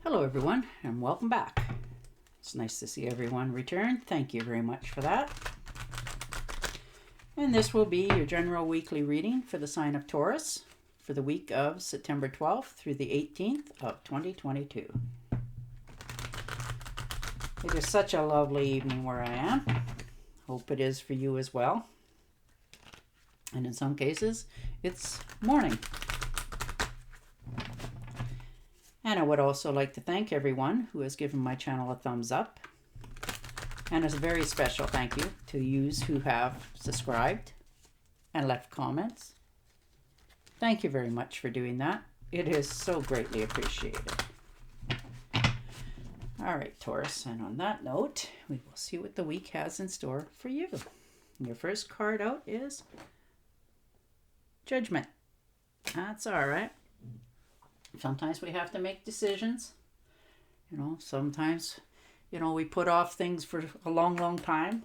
Hello everyone and welcome back. It's nice to see everyone return. Thank you very much for that. And this will be your general weekly reading for the sign of Taurus for the week of September 12th through the 18th of 2022. It is such a lovely evening where I am. Hope it is for you as well. And in some cases, it's morning. And I would also like to thank everyone who has given my channel a thumbs up. And as a very special thank you to yous who have subscribed and left comments. Thank you very much for doing that. It is so greatly appreciated. All right, Taurus, and on that note, we will see what the week has in store for you. Your first card out is Judgment. That's all right. Sometimes we have to make decisions. Sometimes, we put off things for a long, long time.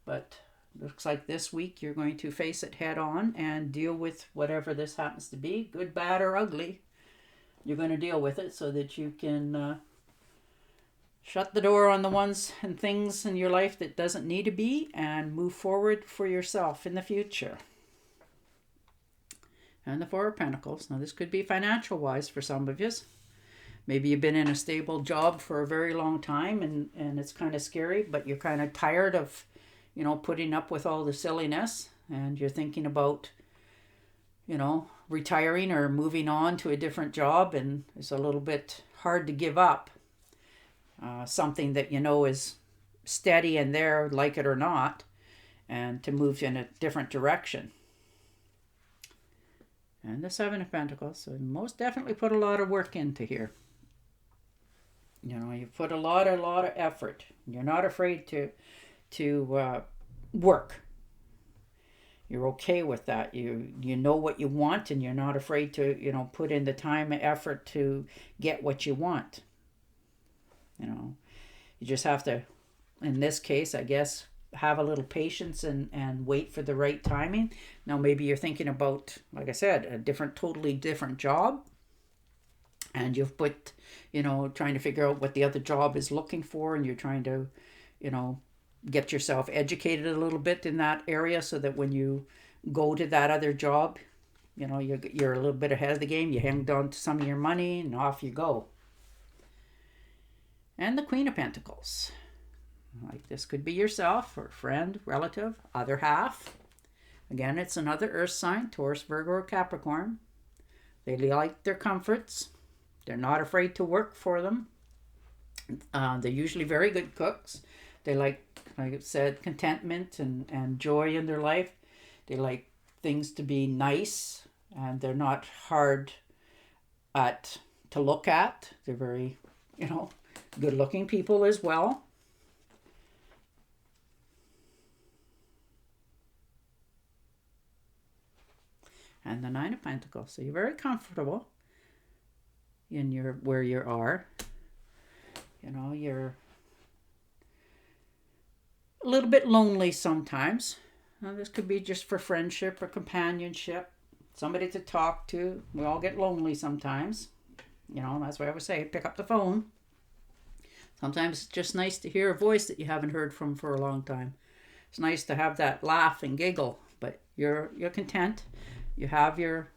But looks like this week you're going to face it head on and deal with whatever this happens to be, good, bad, or ugly. You're going to deal with it so that you can shut the door on the ones and things in your life that doesn't need to be and move forward for yourself in the future. And the Four of Pentacles. Now, this could be financial-wise for some of you. Maybe you've been in a stable job for a very long time and it's kind of scary, but you're kind of tired of, putting up with all the silliness. And you're thinking about, retiring or moving on to a different job. And it's a little bit hard to give up something that is steady and there, like it or not, and to move in a different direction. And the Seven of Pentacles. So most definitely put a lot of work into here. You put a lot of effort. You're not afraid to work. You're okay with that. You know what you want, and you're not afraid to put in the time and effort to get what you want. You just have to, in this case, I guess, have a little patience and wait for the right timing. Now, maybe you're thinking about, like I said, a totally different job. And you've put, trying to figure out what the other job is looking for. And you're trying to, get yourself educated a little bit in that area so that when you go to that other job, you're a little bit ahead of the game. You hang on to some of your money and off you go. And the Queen of Pentacles. Like this could be yourself or friend, relative, other half. Again, it's another earth sign, Taurus, Virgo, or Capricorn. They like their comforts. They're not afraid to work for them. They're usually very good cooks. They like I said, contentment and joy in their life. They like things to be nice, and they're not hard to look at. They're very, good-looking people as well. And the Nine of Pentacles. So you're very comfortable in where you are. You're a little bit lonely sometimes. Now, this could be just for friendship or companionship. Somebody to talk to. We all get lonely sometimes. That's why I always say, pick up the phone. Sometimes it's just nice to hear a voice that you haven't heard from for a long time. It's nice to have that laugh and giggle, but you're content. You have your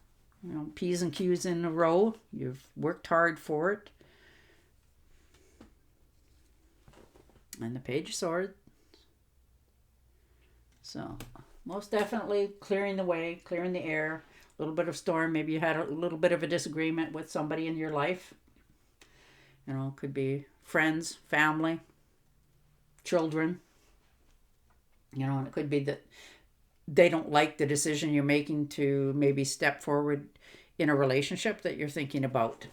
P's and Q's in a row. You've worked hard for it. And the Page of Swords. So most definitely clearing the way, clearing the air. A little bit of storm. Maybe you had a little bit of a disagreement with somebody in your life. Could be friends, family, children. And it could be that they don't like the decision you're making to maybe step forward in a relationship that you're thinking about.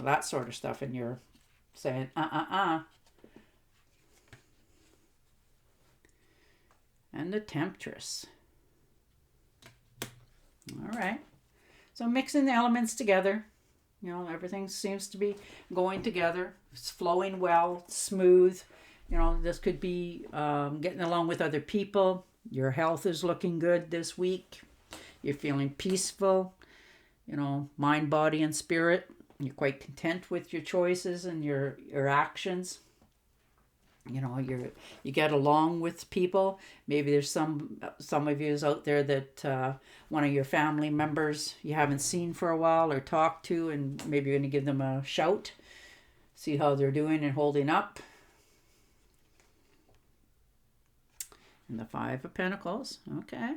That sort of stuff. And you're saying, And the Temptress. All right. So mixing the elements together. Everything seems to be going together. It's flowing well, smooth. This could be getting along with other people. Your health is looking good this week. You're feeling peaceful. Mind, body, and spirit. You're quite content with your choices and your actions. You know, you get along with people. Maybe there's some of you out there that one of your family members you haven't seen for a while or talked to, and maybe you're going to give them a shout, see how they're doing and holding up. And the Five of Pentacles. Okay.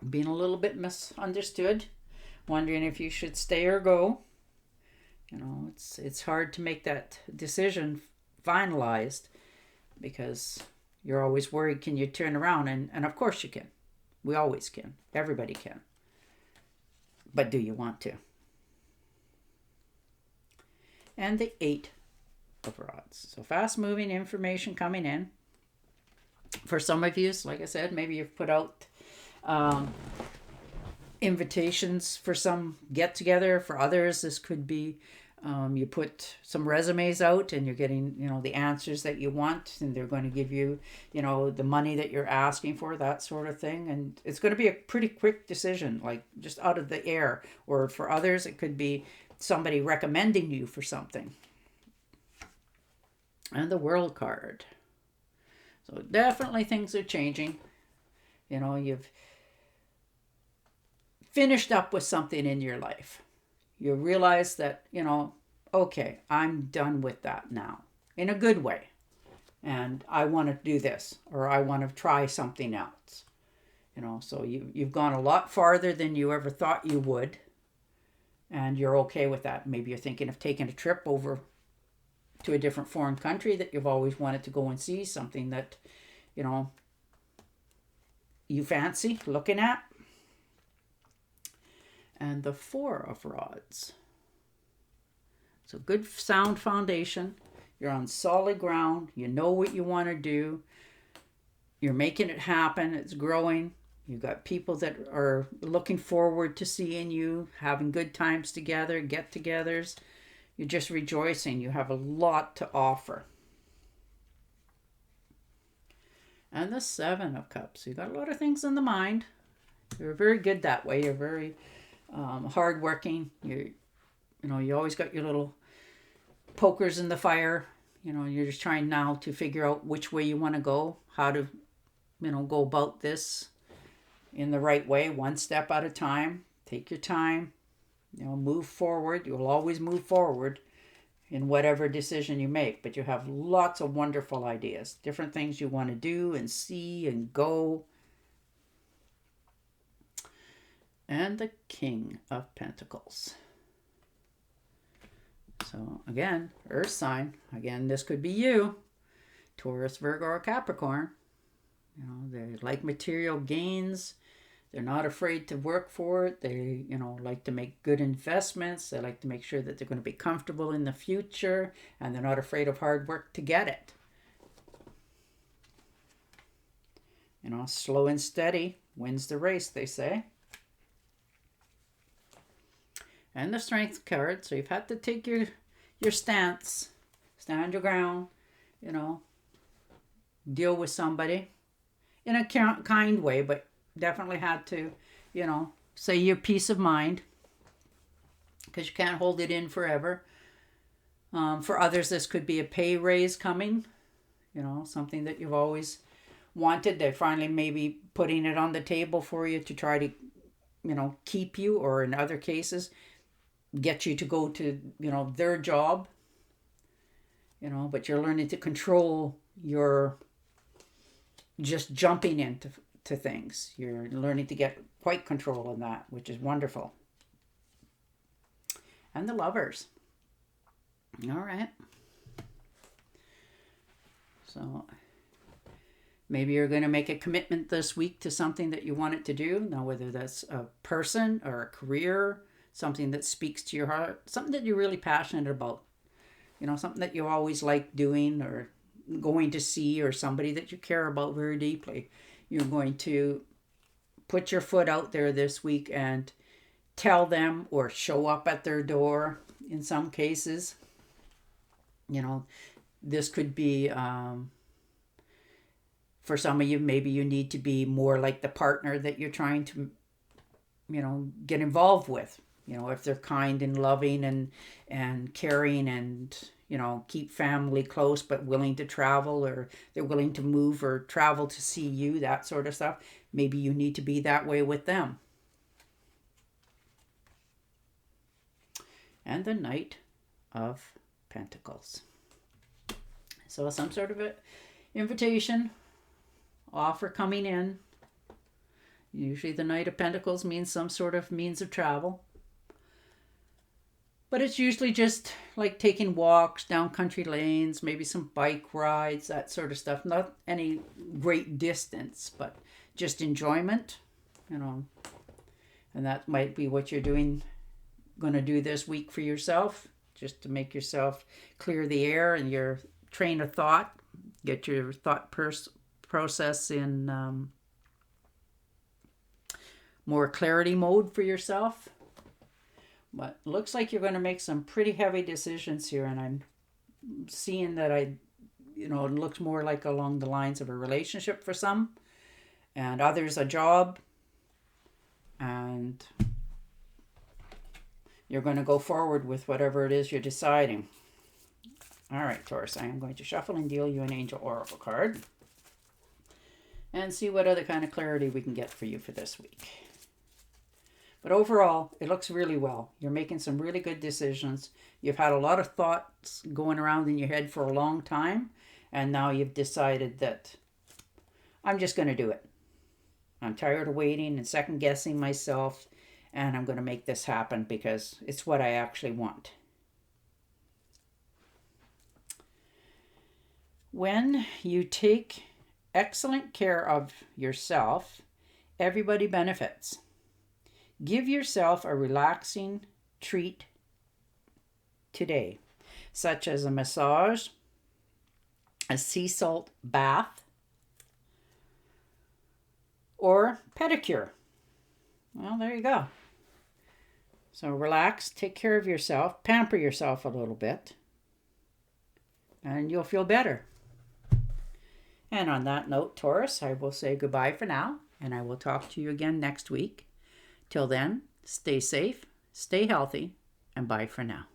Being a little bit misunderstood, wondering if you should stay or go. You know, it's hard to make that decision finalized because you're always worried, can you turn around? And of course you can. We always can. Everybody can. But do you want to? And the Eight of Rods. So fast moving information coming in. For some of you, like I said, maybe you've put out invitations for some get together. For others, this could be you put some resumes out and you're getting, the answers that you want, and they're going to give you, the money that you're asking for, that sort of thing. And it's going to be a pretty quick decision, like just out of the air. Or for others, it could be somebody recommending you for something. And the World card. So definitely things are changing. You've finished up with something in your life. You realize that, okay, I'm done with that now in a good way. And I want to do this, or I want to try something else. So you've gone a lot farther than you ever thought you would. And you're okay with that. Maybe you're thinking of taking a trip over to a different foreign country that you've always wanted to go and see, something that, you fancy looking at. And the Four of Rods. So good sound foundation. You're on solid ground. You know what you want to do. You're making it happen. It's growing. You've got people that are looking forward to seeing you, having good times together, get-togethers. You're just rejoicing. You have a lot to offer. And the Seven of Cups. You got a lot of things in the mind. You're very good that way. You're very hardworking. You always got your little pokers in the fire. You're just trying now to figure out which way you want to go, how to, go about this in the right way, one step at a time. Take your time. Move forward. You'll always move forward in whatever decision you make, but you have lots of wonderful ideas, different things you want to do and see and go. And the King of Pentacles. So again, Earth sign. Again, this could be you. Taurus, Virgo, or Capricorn. They like material gains. They're not afraid to work for it. They, like to make good investments. They like to make sure that they're going to be comfortable in the future. And they're not afraid of hard work to get it. Slow and steady wins the race, they say. And the Strength card. So you've had to take your stance. Stand your ground. Deal with somebody. In a kind way, but definitely had to, say your peace of mind. Because you can't hold it in forever. For others, this could be a pay raise coming. Something that you've always wanted. They're finally maybe putting it on the table for you to try to, keep you, or in other cases, get you to go to, their job. But you're learning to control your just jumping into things. You're learning to get quite control of that, which is wonderful. And the Lovers. All right. So maybe you're going to make a commitment this week to something that you want it to do. Now, whether that's a person or a career, something that speaks to your heart, something that you're really passionate about. Something that you always like doing or going to see, or somebody that you care about very deeply. You're going to put your foot out there this week and tell them, or show up at their door in some cases. This could be, for some of you, maybe you need to be more like the partner that you're trying to, get involved with. You know, if they're kind and loving and caring and, you know, keep family close but willing to travel, or they're willing to move or travel to see you, that sort of stuff. Maybe you need to be that way with them. And the Knight of Pentacles. So some sort of an invitation, offer coming in. Usually the Knight of Pentacles means some sort of means of travel. But it's usually just like taking walks down country lanes, maybe some bike rides, that sort of stuff. Not any great distance, but just enjoyment, you know. And that might be what you're going to do this week for yourself, just to make yourself clear the air and your train of thought, get your thought process in more clarity mode for yourself. But it looks like you're going to make some pretty heavy decisions here, and I'm seeing that it looks more like along the lines of a relationship for some, and others a job, and you're going to go forward with whatever it is you're deciding. All right, Taurus, I am going to shuffle and deal you an Angel Oracle card and see what other kind of clarity we can get for you for this week. But overall, it looks really well. You're making some really good decisions. You've had a lot of thoughts going around in your head for a long time, and now you've decided that I'm just going to do it. I'm tired of waiting and second guessing myself, and I'm going to make this happen because it's what I actually want. When you take excellent care of yourself, everybody benefits. Give yourself a relaxing treat today, such as a massage, a sea salt bath, or pedicure. Well, there you go. So relax, take care of yourself, pamper yourself a little bit, and you'll feel better. And on that note, Taurus, I will say goodbye for now, and I will talk to you again next week. Till then, stay safe, stay healthy, and bye for now.